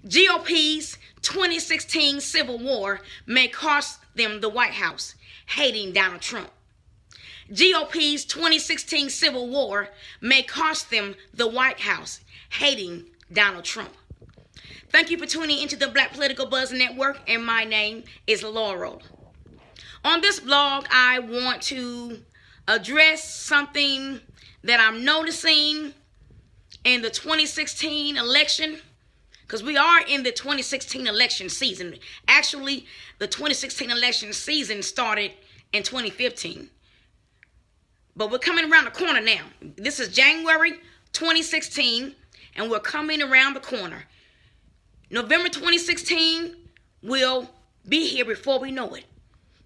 GOP's 2016 Civil War may cost them the White House, hating Donald Trump. GOP's 2016 Civil War may cost them the White House, hating Donald Trump. Thank you for tuning into the Black Political Buzz Network, and my name is Laurel. On this vlog, I want to address something that I'm noticing in the 2016 election, because we are in the 2016 election season. Actually, the 2016 election season started in 2015. But we're coming around the corner now. This is January 2016, and we're coming around the corner. November 2016 will be here before we know it.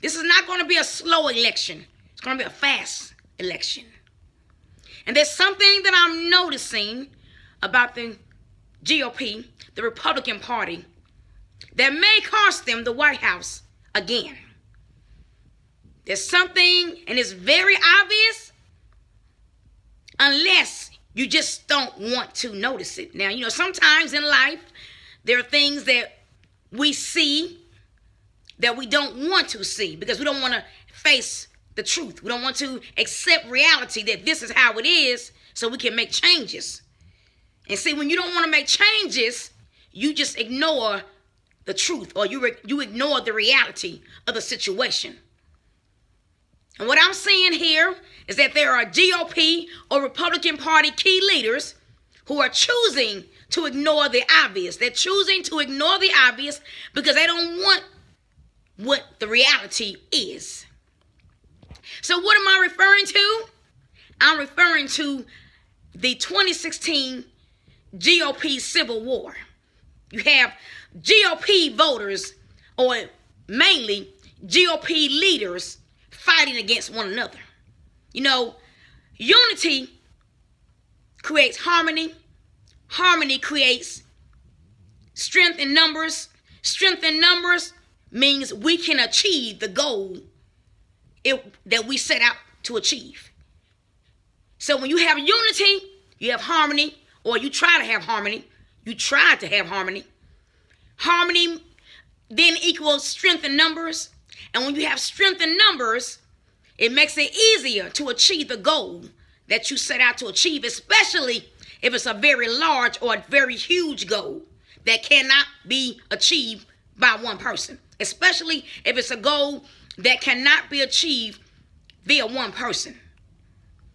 This is not going to be a slow election. It's going to be a fast election. And there's something that I'm noticing about the GOP, the Republican Party, that may cost them the White House again. There's something, and it's very obvious, unless you just don't want to notice it. Now, sometimes in life, there are things that we see that we don't want to see because we don't want to face the truth. We don't want to accept reality that this is how it is so we can make changes. And see, when you don't want to make changes, you just ignore the truth, or you ignore the reality of the situation. And what I'm seeing here is that there are GOP or Republican Party key leaders who are choosing to ignore the obvious. They're choosing to ignore the obvious because they don't want what the reality is. So what am I referring to? I'm referring to the 2016 GOP Civil War. You have GOP voters, or mainly GOP leaders, fighting against one another. Unity creates harmony. Harmony creates strength in numbers. Strength in numbers means we can achieve the goal that we set out to achieve. So when you have unity, you have harmony, or you try to have harmony. You try to have harmony. Harmony then equals strength in numbers. And when you have strength in numbers, it makes it easier to achieve the goal that you set out to achieve, especially if it's a very large or a very huge goal that cannot be achieved by one person, especially if it's a goal that cannot be achieved via one person.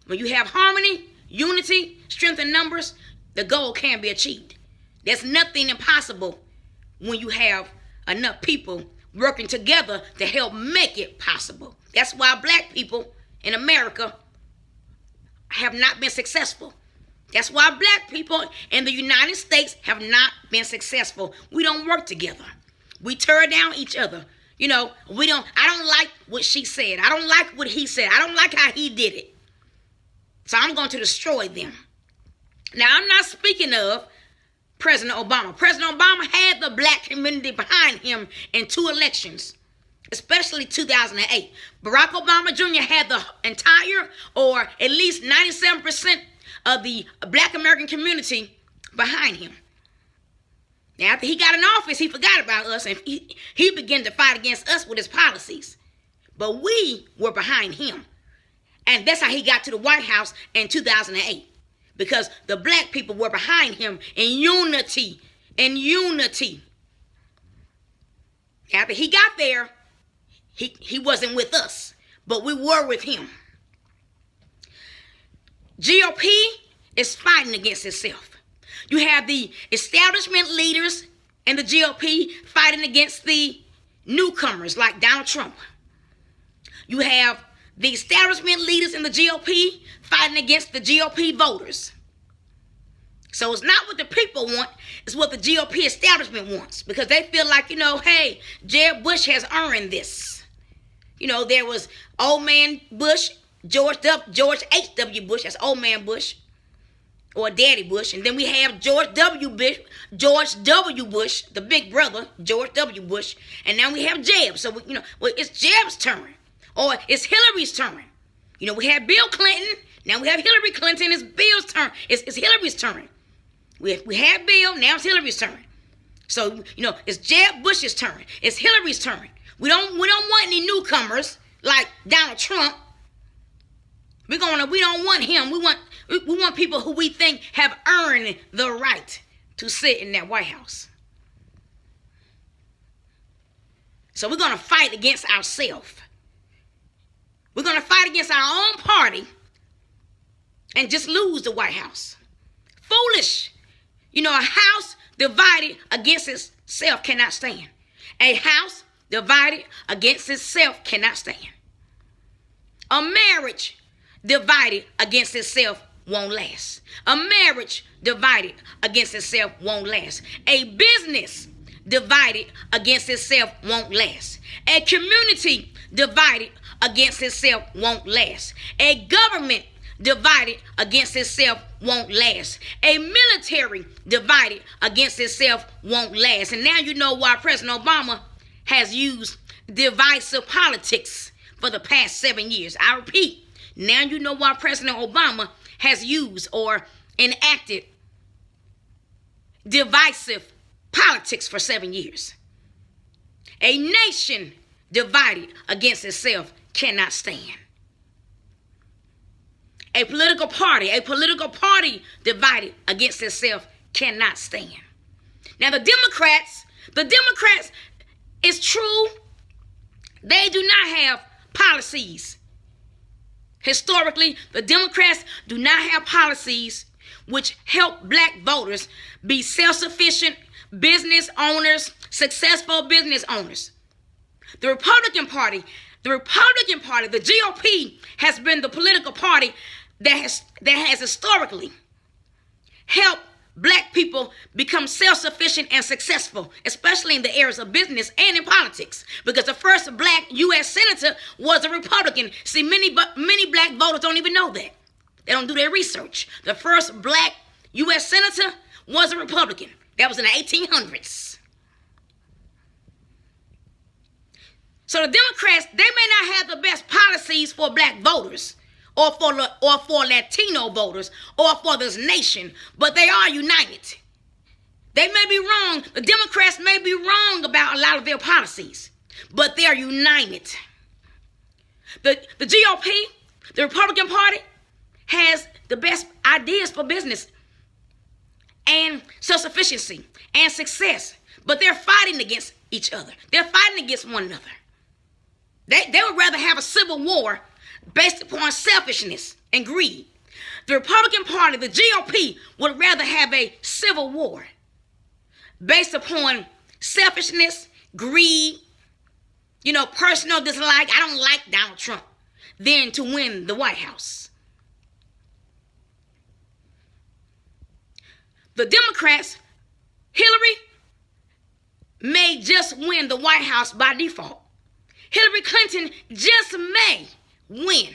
When you have harmony, unity, strength in numbers, the goal can be achieved. There's nothing impossible when you have enough people working together to help make it possible. That's why black people in America have not been successful. That's why black people in the United States have not been successful. We don't work together. We tear down each other. I don't like what she said. I don't like what he said. I don't like how he did it. So I'm going to destroy them. Now, I'm not speaking of President Obama. President Obama had the black community behind him in 2 elections, especially 2008. Barack Obama Jr. had the entire, or at least 97% of the black American community behind him. Now, after he got in office, he forgot about us, and he began to fight against us with his policies. But we were behind him. And that's how he got to the White House in 2008. Because the black people were behind him in unity. In unity. After he got there, he wasn't with us, but we were with him. GOP is fighting against itself. You have the establishment leaders in the GOP fighting against the newcomers like Donald Trump. You have the establishment leaders in the GOP fighting against the GOP voters. So it's not what the people want, it's what the GOP establishment wants. Because they feel like, hey, JEB Bush has earned this. There was old man Bush, George H.W. Bush, that's old man Bush, or Daddy Bush. And then we have George W. Bush, the big brother, George W. Bush. And now we have JEB. So, it's JEB's turn. Or it's Hillary's turn. We had Bill Clinton. Now we have Hillary Clinton. It's Bill's turn. It's Hillary's turn. We had Bill. Now it's Hillary's turn. So, it's Jeb Bush's turn. It's Hillary's turn. We don't want any newcomers like Donald Trump. We don't want him. We want people who we think have earned the right to sit in that White House. So we're going to fight against ourselves. We're going to fight against our own party and just lose the White House. Foolish. A house divided against itself cannot stand. A house divided against itself cannot stand. A marriage divided against itself won't last. A marriage divided against itself won't last. A business divided against itself won't last. A community divided against itself won't last. A government divided against itself won't last. A military divided against itself won't last. And now you know why President Obama has used divisive politics for the past 7 years. I repeat, now you know why President Obama has used or enacted divisive politics for 7 years. A nation divided against itself cannot stand. A political party divided against itself cannot stand. Now the Democrats, it's true, they do not have policies. Historically, the Democrats do not have policies which help black voters be self-sufficient business owners, successful business owners. The Republican Party, the GOP, has been the political party that has historically helped black people become self-sufficient and successful, especially in the areas of business and in politics. Because the first black U.S. senator was a Republican. See, many black voters don't even know that. They don't do their research. The first black U.S. senator was a Republican. That was in the 1800s. So the Democrats, they may not have the best policies for black voters or for Latino voters or for this nation, but they are united. They may be wrong. The Democrats may be wrong about a lot of their policies, but they are united. The GOP, the Republican Party, has the best ideas for business and self-sufficiency and success, but they're fighting against each other. They're fighting against one another. They would rather have a civil war based upon selfishness and greed. The Republican Party, the GOP, would rather have a civil war based upon selfishness, greed, personal dislike. I don't like Donald Trump, than to win the White House. The Democrats, Hillary, may just win the White House by default. Hillary Clinton just may win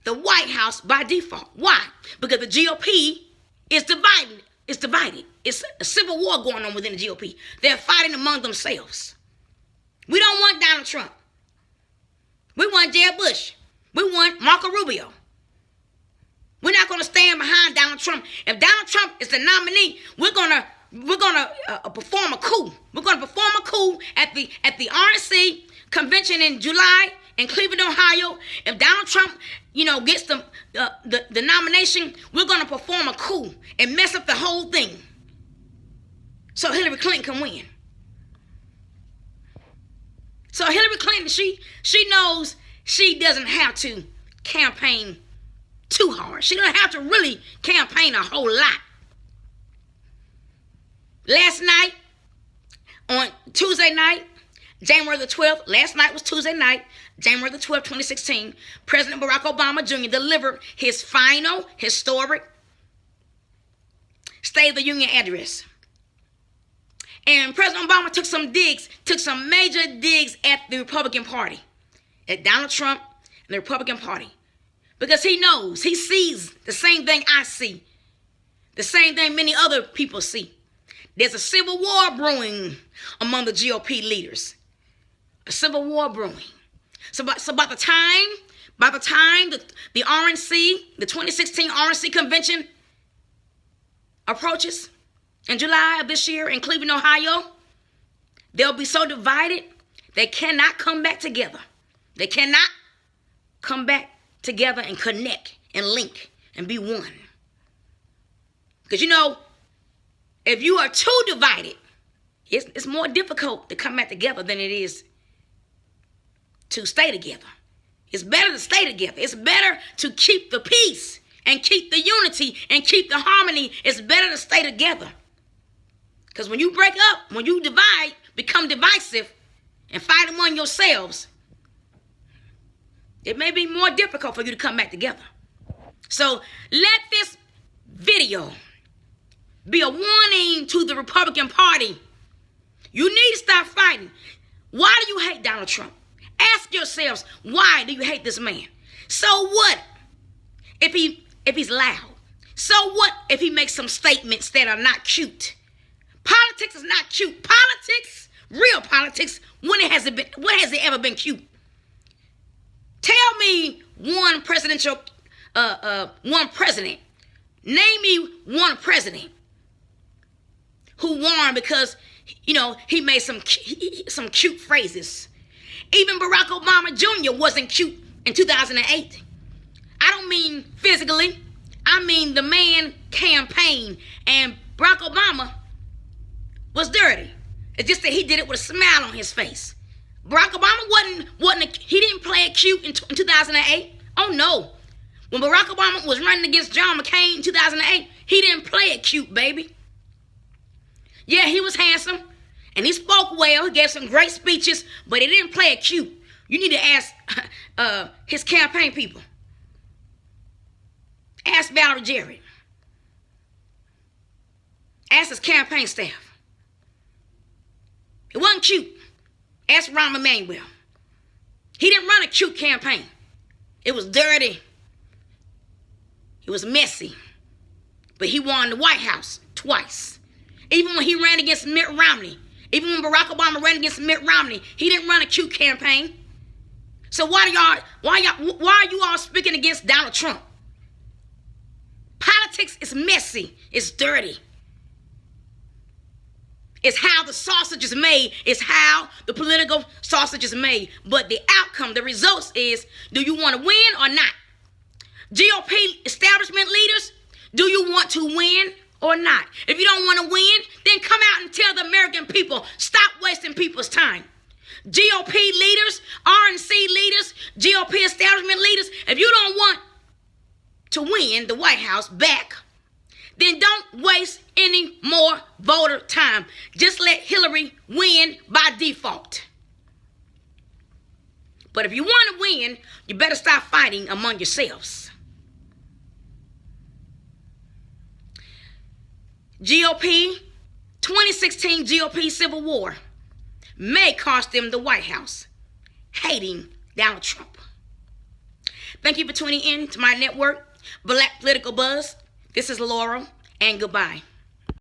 the White House by default. Why? Because the GOP is divided. It's divided. It's a civil war going on within the GOP. They're fighting among themselves. We don't want Donald Trump. We want JEB BUSH. We want MARCO RUBIO. We're not going to stand behind Donald Trump. If Donald Trump is the nominee, we're gonna perform a coup. We're going to perform a coup at the RNC Convention in July in Cleveland, Ohio. If Donald Trump, gets the nomination, we're going to perform a coup and mess up the whole thing so Hillary Clinton can win. So Hillary Clinton, she knows she doesn't have to campaign too hard. She doesn't have to really campaign a whole lot. Last night, on Tuesday night, January the 12th, last night was Tuesday night, January the 12th, 2016, President Barack Obama Jr. delivered his final historic State of the Union address. And President Obama took some major digs at the Republican Party, at Donald Trump and the Republican Party. Because he knows, he sees the same thing I see, the same thing many other people see. There's a civil war brewing among the GOP leaders. A civil war brewing. So by the time the RNC, the 2016 RNC Convention approaches, in July of this year in Cleveland, Ohio, they'll be so divided they cannot come back together. They cannot come back together and connect and link and be one. Because if you are too divided, it's more difficult to come back together than it is to stay together. It's better to stay together. It's better to keep the peace and keep the unity and keep the harmony. It's better to stay together. Because when you break up, when you divide, become divisive, and fight among yourselves, it may be more difficult for you to come back together. So let this video be a warning to the Republican Party. You need to stop fighting. Why do you hate Donald Trump? Ask yourselves, why do you hate this man? So what if he's loud? So what if he makes some statements that are not cute? Politics is not cute. Politics, real politics, when has it ever been cute? Tell me one president. Name me one president who won because he made some cute phrases. Even Barack Obama Jr. wasn't cute in 2008. I don't mean physically. I mean the man campaigned, and Barack Obama was dirty. It's just that he did it with a smile on his face. Barack Obama he didn't play it cute in 2008. Oh no. When Barack Obama was running against John McCain in 2008, he didn't play it cute, baby. Yeah, he was handsome, and he spoke well. He gave some great speeches, but he didn't play it cute. You need to ask his campaign people. Ask Valerie Jarrett. Ask his campaign staff. It wasn't cute. Ask Rahm Emanuel. He didn't run a cute campaign. It was dirty. It was messy. But he won the White House twice. Even when he ran against Mitt Romney. Even when Barack Obama ran against Mitt Romney, he didn't run a cute campaign. So why are you all speaking against Donald Trump? Politics is messy. It's dirty. It's how the sausage is made. It's how the political sausage is made. But the outcome, the results is, do you want to win or not? GOP establishment leaders, do you want to win or not? If you don't want to win, then come out and tell the American people, stop wasting people's time. GOP leaders, RNC leaders, GOP establishment leaders, if you don't want to win the White House back, then don't waste any more voter time. Just let Hillary win by default. But if you want to win, you better stop fighting among yourselves. GOP, 2016 GOP Civil War may cost them the White House, hating Donald Trump. Thank you for tuning in to my network, Black Political Buzz. This is Laurel, and goodbye.